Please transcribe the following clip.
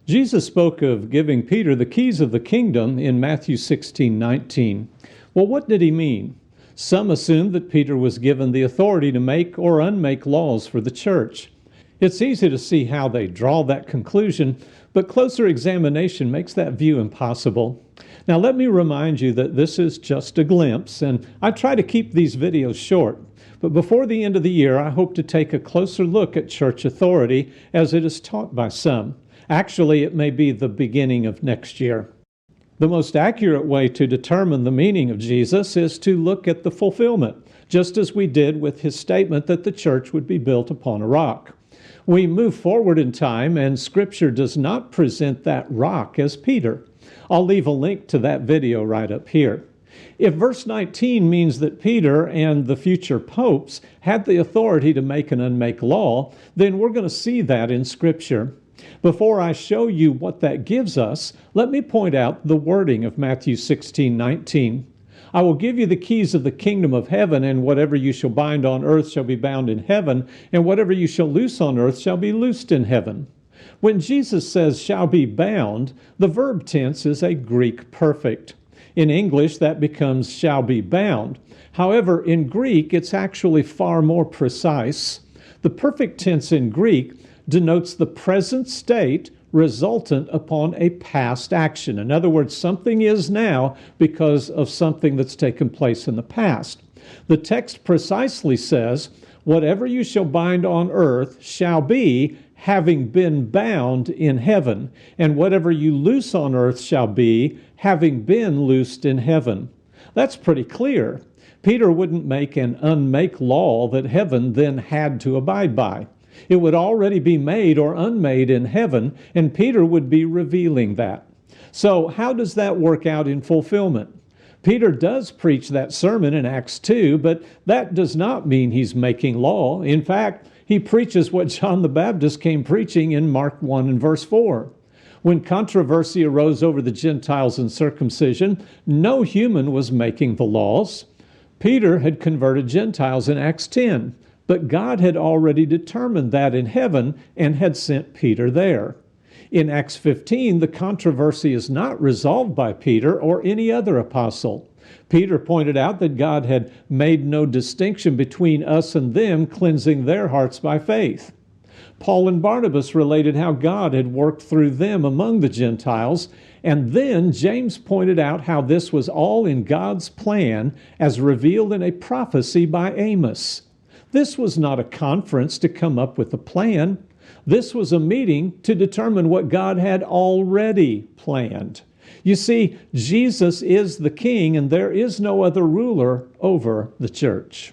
Jesus spoke of giving Peter the keys of the kingdom in Matthew 16:19. Well, what did he mean? Some assumed that Peter was given the authority to make or unmake laws for the church. It's easy to see how they draw that conclusion, but closer examination makes that view impossible. Now, let me remind you that this is just a glimpse, and I try to keep these videos short. But before the end of the year, I hope to take a closer look at church authority as it is taught by some. Actually, it may be the beginning of next year. The most accurate way to determine the meaning of Jesus is to look at the fulfillment, just as we did with his statement that the church would be built upon a rock. We move forward in time, and Scripture does not present that rock as Peter. I'll leave a link to that video right up here. If verse 19 means that Peter and the future popes had the authority to make and unmake law, then we're going to see that in Scripture. Before I show you what that gives us, let me point out the wording of Matthew 16:19. I will give you the keys of the kingdom of heaven, and whatever you shall bind on earth shall be bound in heaven, and whatever you shall loose on earth shall be loosed in heaven. When Jesus says shall be bound, the verb tense is a Greek perfect. In English, that becomes shall be bound. However, in Greek, it's actually far more precise. The perfect tense in Greek denotes the present state resultant upon a past action. In other words, something is now because of something that's taken place in the past. The text precisely says, whatever you shall bind on earth shall be, having been bound in heaven, and whatever you loose on earth shall be, having been loosed in heaven. That's pretty clear. Peter wouldn't make and unmake law that heaven then had to abide by. It would already be made or unmade in heaven, and Peter would be revealing that. So how does that work out in fulfillment? Peter does preach that sermon in Acts 2, but that does not mean he's making law. In fact, he preaches what John the Baptist came preaching in Mark 1 and verse 4. When controversy arose over the Gentiles and circumcision, no human was making the laws. Peter had converted Gentiles in Acts 10. But God had already determined that in heaven and had sent Peter there. In Acts 15, the controversy is not resolved by Peter or any other apostle. Peter pointed out that God had made no distinction between us and them, cleansing their hearts by faith. Paul and Barnabas related how God had worked through them among the Gentiles, and then James pointed out how this was all in God's plan as revealed in a prophecy by Amos. This was not a conference to come up with a plan. This was a meeting to determine what God had already planned. You see, Jesus is the king, and there is no other ruler over the church.